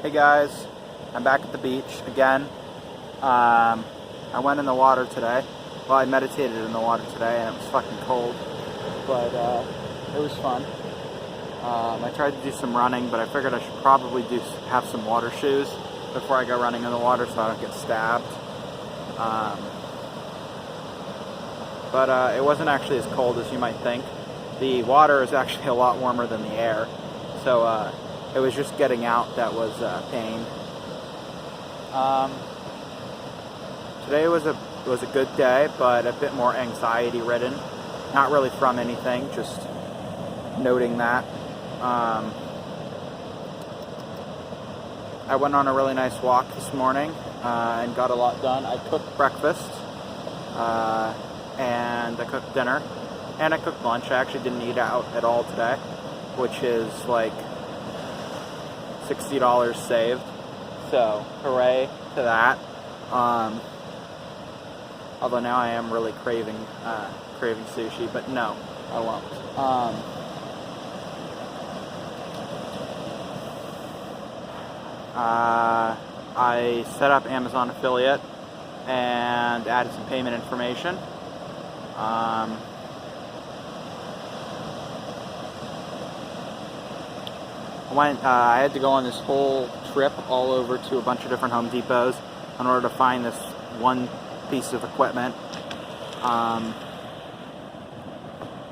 Hey guys, I'm back at the beach again. I went in the water today. Well, I meditated in the water today and it was fucking cold, but it was fun. I tried to do some running, but I figured I should probably have some water shoes before I go running in the water so I don't get stabbed. But it wasn't actually as cold as you might think. The water is actually a lot warmer than the air, so it was just getting out that was pain. Today was a good day, but a bit more anxiety ridden. Not really from anything, just noting that. I went on a really nice walk this morning and got a lot done. I cooked breakfast and I cooked dinner and I cooked lunch. I actually didn't eat out at all today, which is like $60 saved, so hooray to that. Although now I am really craving sushi, but no, I won't. I set up Amazon affiliate and added some payment information. I had to go on this whole trip all over to a bunch of different Home Depots in order to find this one piece of equipment.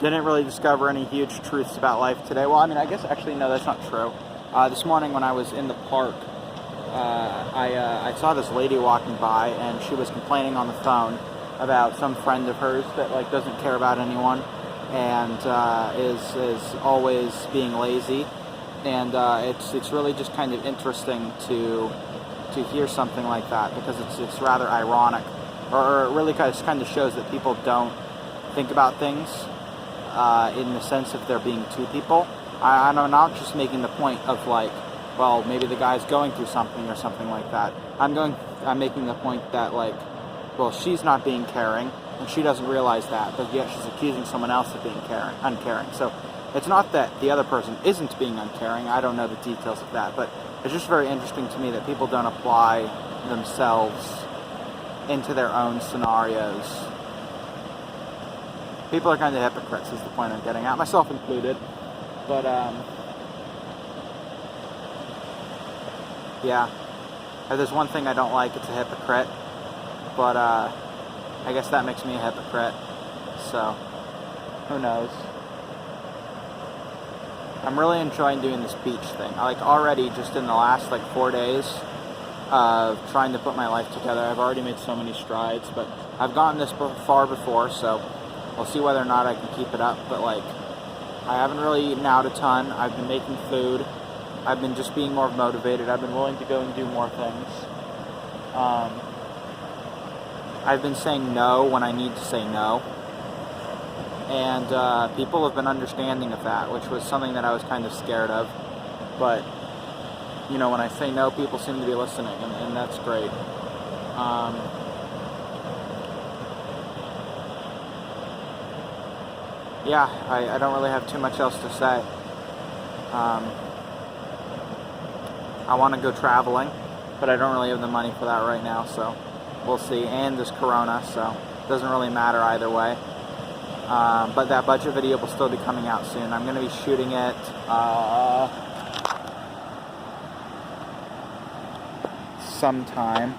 Didn't really discover any huge truths about life today. Well, I mean, I guess actually no, that's not true. This morning when I was in the park, I saw this lady walking by and she was complaining on the phone about some friend of hers that like doesn't care about anyone and is always being lazy. And it's really just kind of interesting to hear something like that, because it's rather ironic, or it really kind of shows that people don't think about things in the sense of there being two people. I'm not just making the point of like, well, maybe the guy's going through something or something like that. I'm making the point that like, well, she's not being caring and she doesn't realize that, but yet she's accusing someone else of being uncaring. So it's not that the other person isn't being uncaring. I don't know the details of that, but it's just very interesting to me that people don't apply themselves into their own scenarios. People are kind of hypocrites is the point I'm getting at, myself included. But, yeah. If there's one thing I don't like, it's a hypocrite. But, I guess that makes me a hypocrite. So, who knows? I'm really enjoying doing this beach thing. Like already, just in the last like 4 days of trying to put my life together, I've already made so many strides, but I've gotten this far before, so we'll see whether or not I can keep it up. But like, I haven't really eaten out a ton. I've been making food. I've been just being more motivated. I've been willing to go and do more things. I've been saying no when I need to say no. And people have been understanding of that, which was something that I was kind of scared of. But, you know, when I say no, people seem to be listening, and that's great. Yeah, I don't really have too much else to say. I want to go traveling, but I don't really have the money for that right now, so we'll see. And there's Corona, so it doesn't really matter either way. But that budget video will still be coming out soon. I'm going to be shooting it sometime.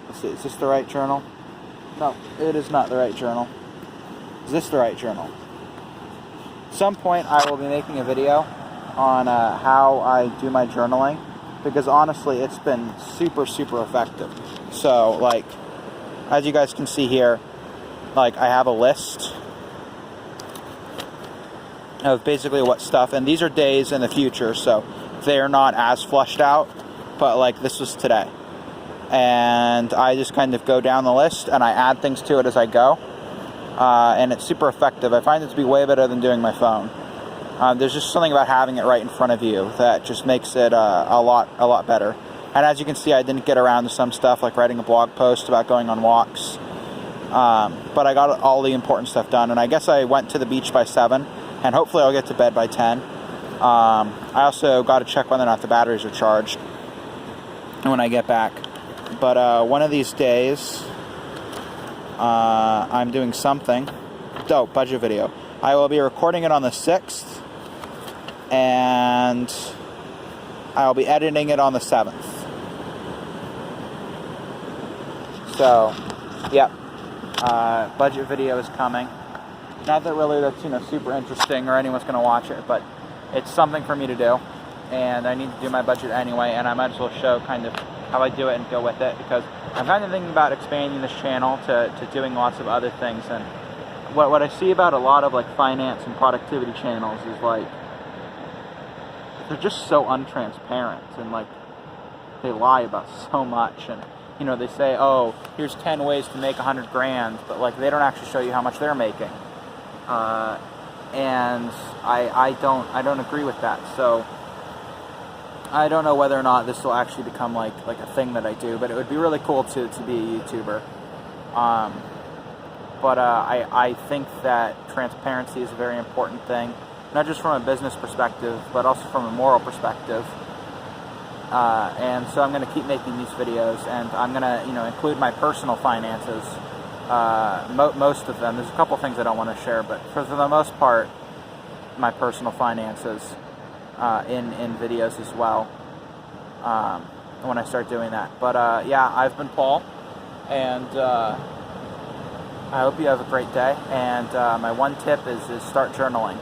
Let's see, is this the right journal? No, it is not the right journal. Is this the right journal? At some point I will be making a video on how I do my journaling, because honestly it's been super effective. So like, as you guys can see here, like I have a list of basically what stuff, and these are days in the future, so they're not as flushed out, but like this was today. And I just kind of go down the list and I add things to it as I go. And it's super effective. I find it to be way better than doing my phone. There's just something about having it right in front of you that just makes it a lot better. And as you can see, I didn't get around to some stuff like writing a blog post about going on walks. But I got all the important stuff done, and I guess I went to the beach by 7, and hopefully I'll get to bed by 10. I also got to check whether or not the batteries are charged when I get back. But one of these days, I'm doing something. Dope, budget video. I will be recording it on the 6th, and I'll be editing it on the 7th. So, yep, budget video is coming. Not that really that's, super interesting or anyone's going to watch it, but it's something for me to do, and I need to do my budget anyway, and I might as well show kind of how I do it and go with it, because I'm kind of thinking about expanding this channel to doing lots of other things. And what I see about a lot of like finance and productivity channels is like they're just so untransparent, and like they lie about so much. And they say, oh, here's 10 ways to make 100 grand, but like they don't actually show you how much they're making. And I don't agree with that. So I don't know whether or not this will actually become like a thing that I do, but it would be really cool to be a YouTuber. But I think that transparency is a very important thing, not just from a business perspective, but also from a moral perspective. And so I'm going to keep making these videos, and I'm going to include my personal finances. Most of them. There's a couple things I don't want to share, but for the most part, my personal finances in videos as well, when I start doing that. But yeah, I've been Paul, and I hope you have a great day. And my one tip is start journaling.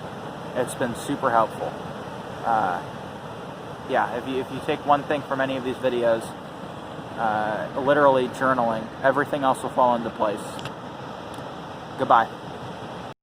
It's been super helpful. Yeah, if you take one thing from any of these videos, literally journaling, everything else will fall into place. Goodbye.